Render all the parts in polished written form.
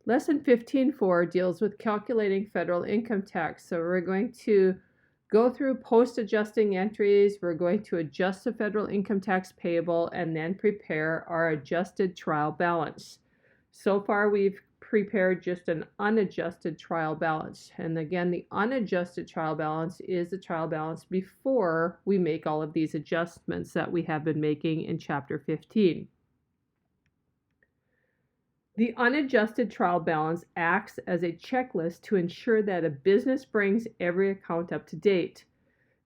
Lesson 15.4 deals with calculating federal income tax. So we're going to go through post-adjusting entries. We're going to adjust the federal income tax payable and then prepare our adjusted trial balance. So far, we've prepared just an unadjusted trial balance. And again, the unadjusted trial balance is the trial balance before we make all of these adjustments that we have been making in Chapter 15. The unadjusted trial balance acts as a checklist to ensure that a business brings every account up to date.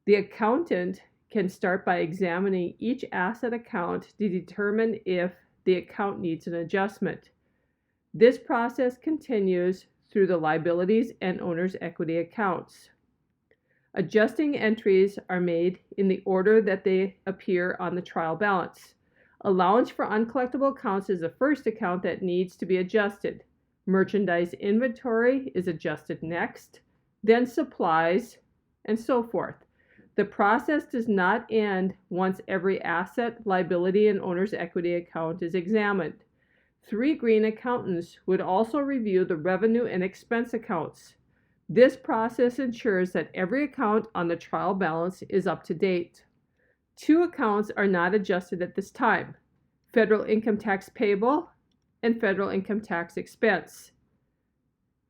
The accountant can start by examining each asset account to determine if the account needs an adjustment. This process continues through the liabilities and owner's equity accounts. Adjusting entries are made in the order that they appear on the trial balance. Allowance for uncollectible accounts is the first account that needs to be adjusted. Merchandise inventory is adjusted next, then supplies, and so forth. The process does not end once every asset, liability, and owner's equity account is examined. 3 green accountants would also review the revenue and expense accounts. This process ensures that every account on the trial balance is up to date. 2 accounts are not adjusted at this time: federal income tax payable and federal income tax expense.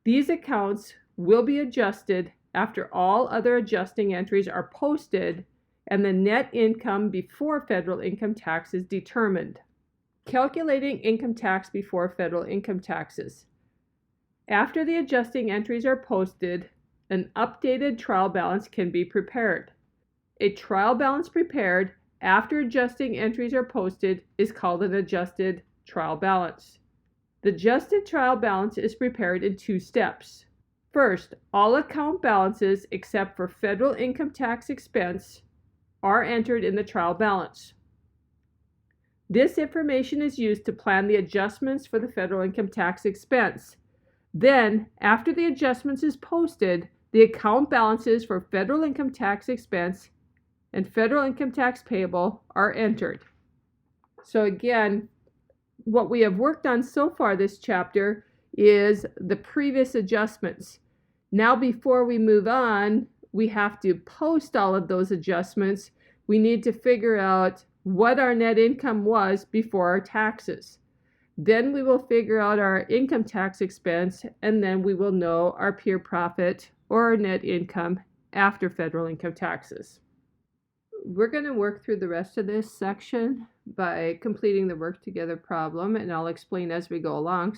These accounts will be adjusted after all other adjusting entries are posted and the net income before federal income tax is determined. Calculating income tax before federal income taxes. After the adjusting entries are posted, an updated trial balance can be prepared. A trial balance prepared after adjusting entries are posted is called an adjusted trial balance. The adjusted trial balance is prepared in 2 steps. First, all account balances except for federal income tax expense are entered in the trial balance. This information is used to plan the adjustments for the federal income tax expense. Then, after the adjustments is posted, the account balances for federal income tax expense and federal income tax payable are entered. So again, what we have worked on so far this chapter is the previous adjustments. Now, before we move on, we have to post all of those adjustments. We need to figure out what our net income was before our taxes. Then we will figure out our income tax expense, and then we will know our pure profit or our net income after federal income taxes. We're going to work through the rest of this section by completing the work together problem, and I'll explain as we go along.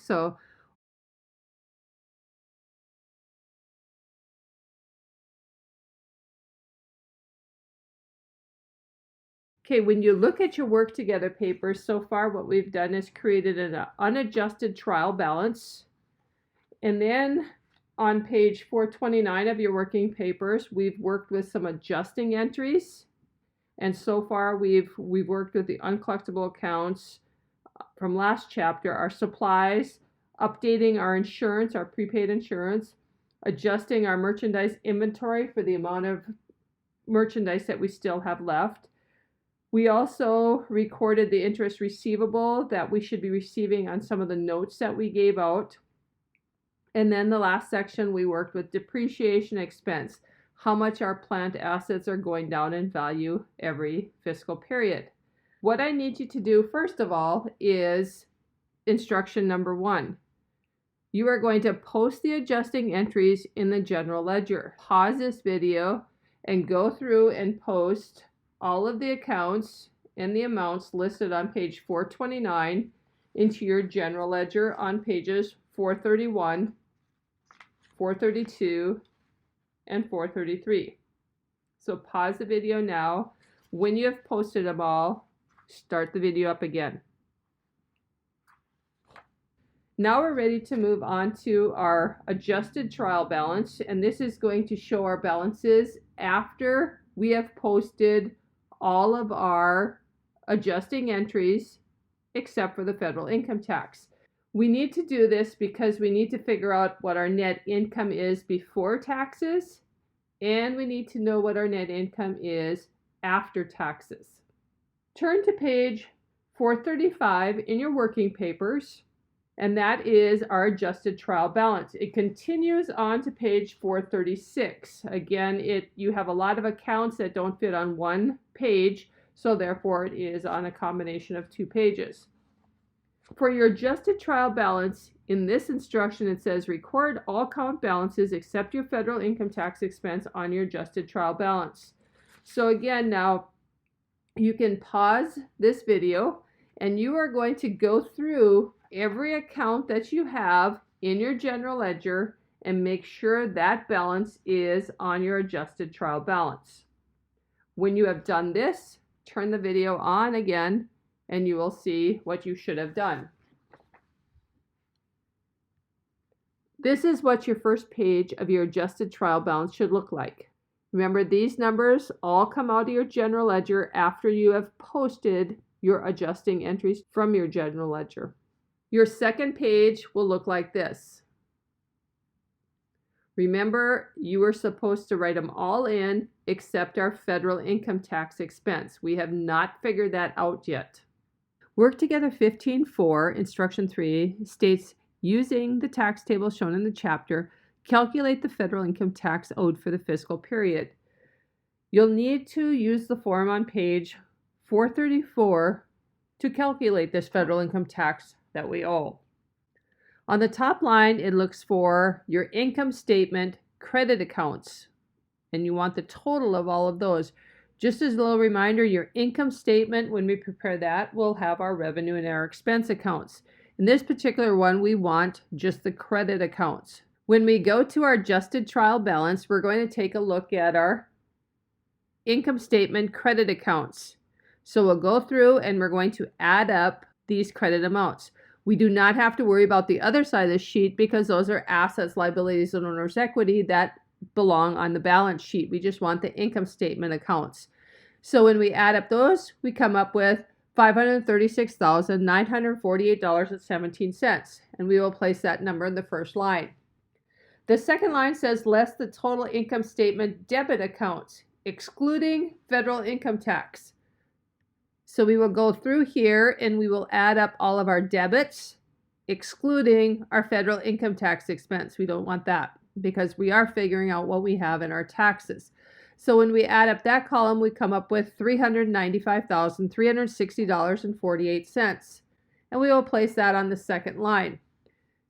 Okay, when you look at your work together papers, so far what we've done is created an unadjusted trial balance. And then on page 429 of your working papers, we've worked with some adjusting entries. And so far we've worked with the uncollectible accounts from last chapter, our supplies, updating our insurance, our prepaid insurance, adjusting our merchandise inventory for the amount of merchandise that we still have left. We also recorded the interest receivable that we should be receiving on some of the notes that we gave out. And then the last section, we worked with depreciation expense, how much our plant assets are going down in value every fiscal period. What I need you to do, first of all, is instruction number 1. You are going to post the adjusting entries in the general ledger. Pause this video and go through and post all of the accounts and the amounts listed on page 429 into your general ledger on pages 431, 432, and 433. So pause the video now. When you have posted them all, start the video up again. Now we're ready to move on to our adjusted trial balance, and this is going to show our balances after we have posted all of our adjusting entries except for the federal income tax. We need to do this because we need to figure out what our net income is before taxes, and we need to know what our net income is after taxes. Turn to page 435 in your working papers. and that is our adjusted trial balance. It continues on to page 436. Again, you have a lot of accounts that don't fit on one page, so therefore it is on a combination of 2 pages. For your adjusted trial balance, in this instruction it says record all account balances except your federal income tax expense on your adjusted trial balance. So again, now you can pause this video and you are going to go through every account that you have in your general ledger and make sure that balance is on your adjusted trial balance. When you have done this, turn the video on again and you will see what you should have done. This is what your first page of your adjusted trial balance should look like. Remember, these numbers all come out of your general ledger after you have posted your adjusting entries from your general ledger. Your second page will look like this. Remember, you were supposed to write them all in except our federal income tax expense. We have not figured that out yet. Work Together 15.4, Instruction 3, states, using the tax table shown in the chapter, calculate the federal income tax owed for the fiscal period. You'll need to use the form on page 434 to calculate this federal income tax that we owe. On the top line, it looks for your income statement credit accounts, and you want the total of all of those. Just as a little reminder, your income statement, when we prepare that, will have our revenue and our expense accounts. In this particular one, we want just the credit accounts. When we go to our adjusted trial balance, we're going to take a look at our income statement credit accounts. So we'll go through and we're going to add up these credit amounts. We do not have to worry about the other side of the sheet because those are assets, liabilities, and owner's equity that belong on the balance sheet. We just want the income statement accounts. So when we add up those, we come up with $536,948.17, and we will place that number in the first line. The second line says less the total income statement debit accounts, excluding federal income tax. So we will go through here and we will add up all of our debits, excluding our federal income tax expense. We don't want that because we are figuring out what we have in our taxes. So when we add up that column, we come up with $395,360.48. And we will place that on the second line.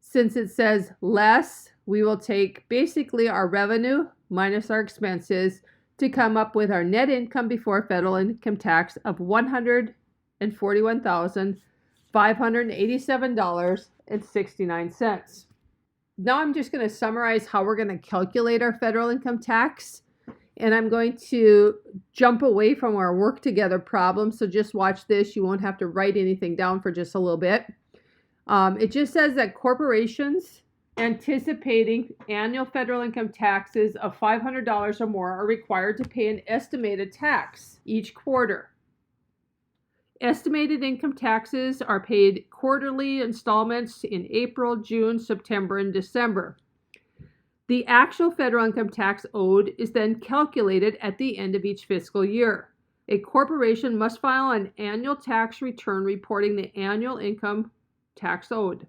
Since it says less, we will take basically our revenue minus our expenses to come up with our net income before federal income tax of $141,587.69. Now I'm just going to summarize how we're going to calculate our federal income tax. And I'm going to jump away from our work together problem. So just watch this. You won't have to write anything down for just a little bit. It just says that corporations anticipating annual federal income taxes of $500 or more are required to pay an estimated tax each quarter. Estimated income taxes are paid quarterly installments in April, June, September, and December. The actual federal income tax owed is then calculated at the end of each fiscal year. A corporation must file an annual tax return reporting the annual income tax owed.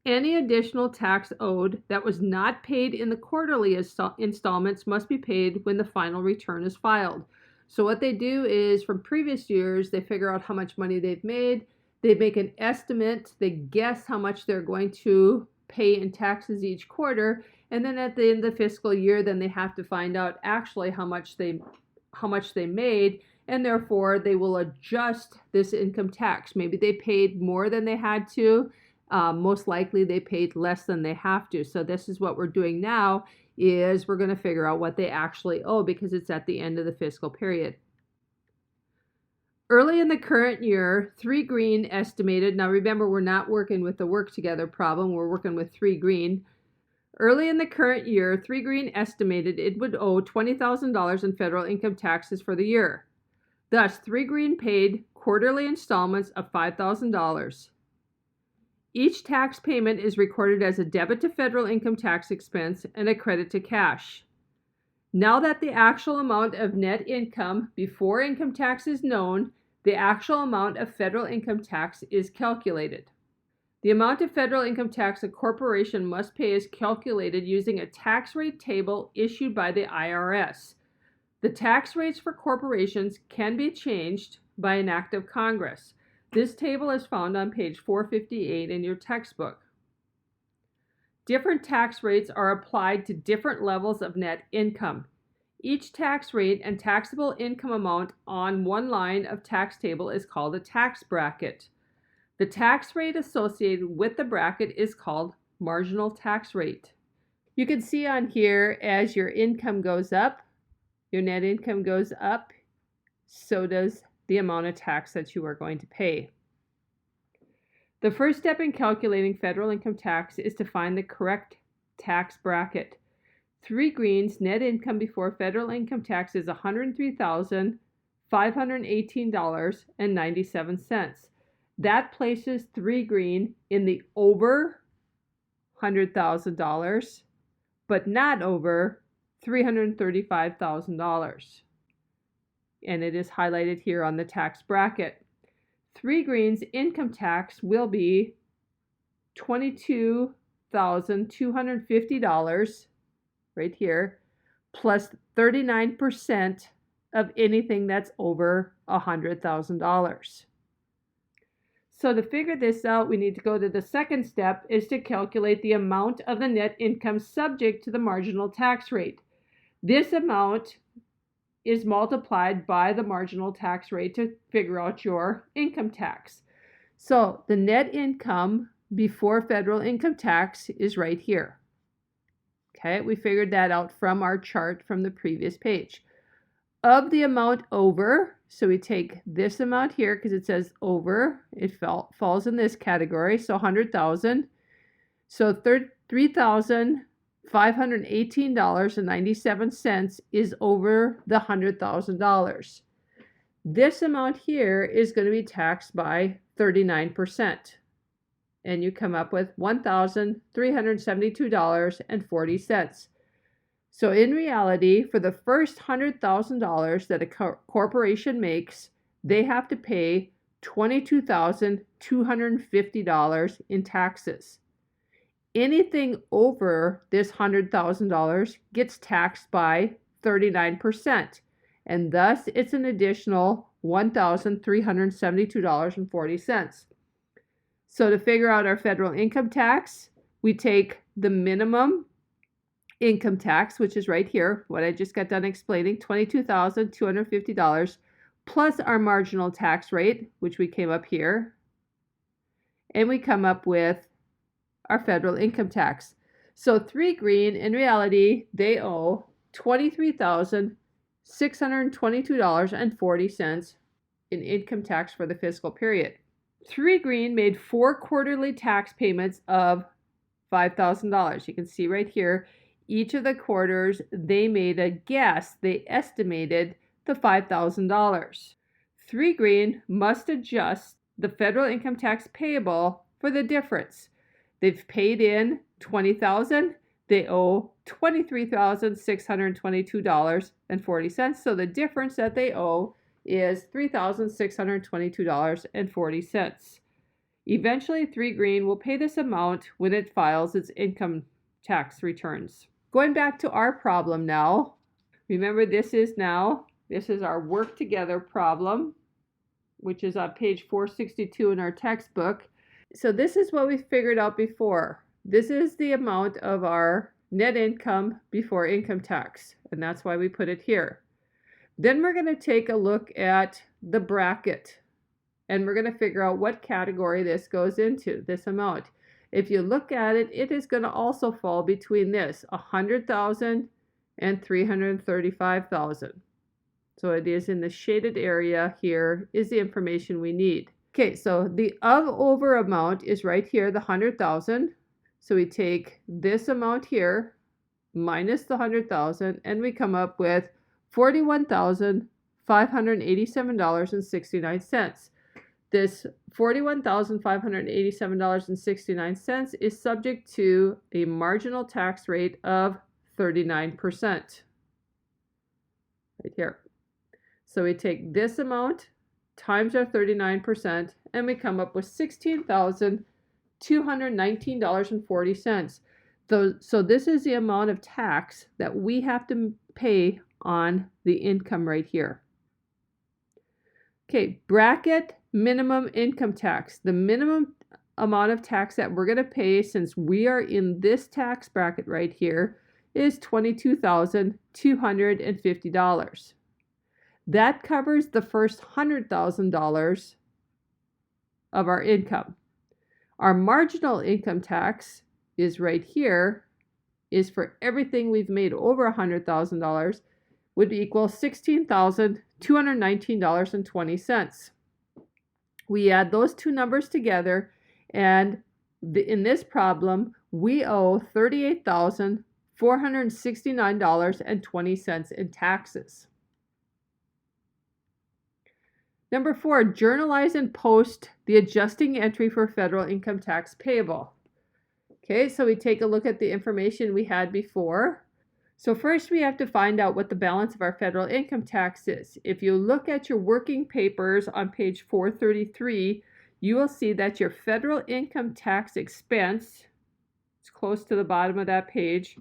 Any additional tax owed that was not paid in the quarterly installments must be paid when the final return is filed. So what they do is from previous years, they figure out how much money they've made. They make an estimate. They guess how much they're going to pay in taxes each quarter. And then at the end of the fiscal year, then they have to find out actually how much they made. And therefore, they will adjust this income tax. Maybe they paid more than they had to. Most likely they paid less than they have to. So this is what we're doing now is we're going to figure out what they actually owe because it's at the end of the fiscal period. Early in the current year, 3 Green estimated, now remember we're not working with the work together problem, we're working with 3 Green. Early in the current year, 3 Green estimated it would owe $20,000 in federal income taxes for the year. Thus, 3 Green paid quarterly installments of $5,000. Each tax payment is recorded as a debit to federal income tax expense and a credit to cash. Now that the actual amount of net income before income tax is known, the actual amount of federal income tax is calculated. The amount of federal income tax a corporation must pay is calculated using a tax rate table issued by the IRS. The tax rates for corporations can be changed by an act of Congress. This table is found on page 458 in your textbook. Different tax rates are applied to different levels of net income. Each tax rate and taxable income amount on one line of tax table is called a tax bracket. The tax rate associated with the bracket is called marginal tax rate. You can see on here, as your income goes up, your net income goes up, so does the amount of tax that you are going to pay. The first step in calculating federal income tax is to find the correct tax bracket. 3 Green's net income before federal income tax is $103,518.97. That places 3 Green in the over $100,000, but not over $335,000. And it is highlighted here on the tax bracket. 3 Green's income tax will be $22,250 right here, plus 39% of anything that's over $100,000. So to figure this out, we need to go to the second step, is to calculate the amount of the net income subject to the marginal tax rate. This amount is multiplied by the marginal tax rate to figure out your income tax. So the net income before federal income tax is right here. Okay, we figured that out from our chart from the previous page. Of the amount over, so we take this amount here because it says over, it falls in this category, so 100,000. So $3,518.97 is over the $100,000. This amount here is going to be taxed by 39%. And you come up with $1,372.40. So in reality, for the first $100,000 that a corporation makes, they have to pay $22,250 in taxes. Anything over this $100,000 gets taxed by 39%, and thus it's an additional $1,372.40. So to figure out our federal income tax, we take the minimum income tax, which is right here, what I just got done explaining, $22,250, plus our marginal tax rate, which we came up here, and we come up with our federal income tax. So 3 Green, in reality, they owe $23,622.40 in income tax for the fiscal period. 3 Green made 4 quarterly tax payments of $5,000. You can see right here, each of the quarters, they made a guess. They estimated the $5,000. 3 Green must adjust the federal income tax payable for the difference. They've paid in $20,000. They owe $23,622.40. So the difference that they owe is $3,622.40. Eventually, 3 Green will pay this amount when it files its income tax returns. Going back to our problem now, remember this is our work together problem, which is on page 462 in our textbook. So this is what we figured out before. This is the amount of our net income before income tax, and that's why we put it here. Then we're going to take a look at the bracket, and we're going to figure out what category this goes into, this amount. If you look at it, it is going to also fall between this, $100,000 and $335,000. So it is in the shaded area here is the information we need. Okay, so the over amount is right here, the $100,000. So we take this amount here minus the $100,000, and we come up with $41,587.69. This $41,587.69 is subject to a marginal tax rate of 39%. Right here. So we take this amount times our 39%, and we come up with $16,200 $219.40. So this is the amount of tax that we have to pay on the income right here. Okay, bracket minimum income tax. The minimum amount of tax that we're going to pay, since we are in this tax bracket right here, is $22,250. That covers the first $100,000 of our income. Our marginal income tax is right here, is for everything we've made over $100,000, would equal $16,219.20. We add those two numbers together, and in this problem, we owe $38,469.20 in taxes. Number 4, journalize and post the adjusting entry for federal income tax payable. Okay, so we take a look at the information we had before. So first we have to find out what the balance of our federal income tax is. If you look at your working papers on page 433, you will see that your federal income tax expense, it's close to the bottom of that page,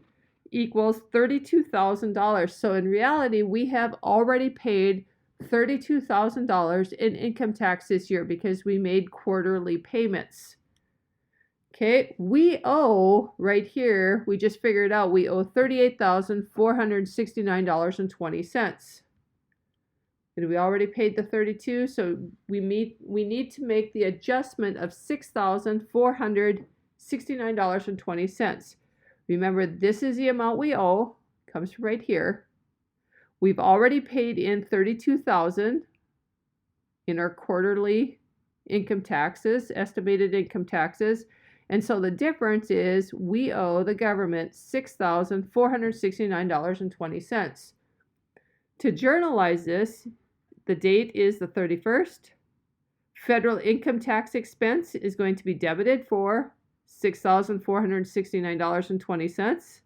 equals $32,000. So in reality, we have already paid $32,000 in income tax this year because we made quarterly payments. Okay, we owe right here, we just figured out we owe $38,469.20. And we already paid the 32, so we need to make the adjustment of $6,469.20. Remember, this is the amount we owe, comes from right here. We've already paid in $32,000 in our quarterly income taxes, estimated income taxes. And so the difference is we owe the government $6,469.20. To journalize this, the date is the 31st. Federal income tax expense is going to be debited for $6,469.20.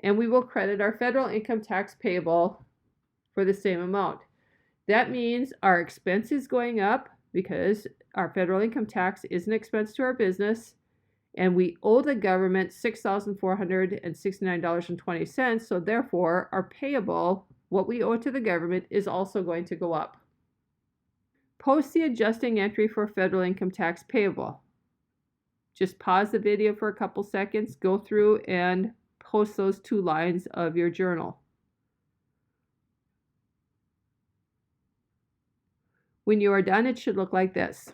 And we will credit our federal income tax payable for the same amount. That means our expense is going up because our federal income tax is an expense to our business, and we owe the government $6,469.20, so therefore our payable, what we owe to the government, is also going to go up. Post the adjusting entry for federal income tax payable. Just pause the video for a couple seconds, go through and post those two lines of your journal. When you are done, it should look like this.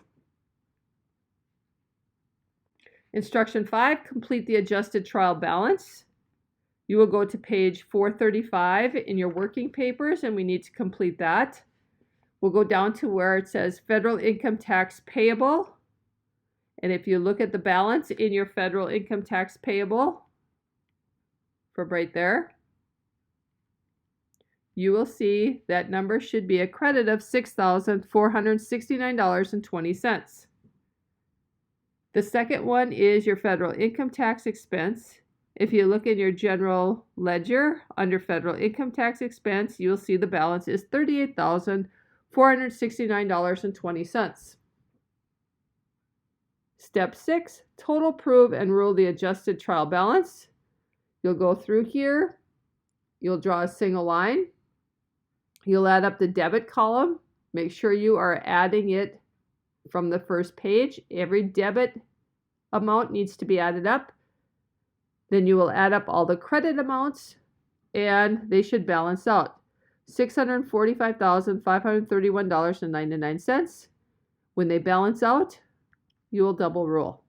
Instruction 5, complete the adjusted trial balance. You will go to page 435 in your working papers, and we need to complete that. We'll go down to where it says federal income tax payable. And if you look at the balance in your federal income tax payable, from right there, you will see that number should be a credit of $6,469.20. The second one is your federal income tax expense. If you look in your general ledger under federal income tax expense, you will see the balance is $38,469.20. Step 6, total, prove, and rule the adjusted trial balance. You'll go through here, you'll draw a single line, you'll add up the debit column, make sure you are adding it from the first page. Every debit amount needs to be added up. Then you will add up all the credit amounts, and they should balance out. $645,531.99. When they balance out, you will double rule.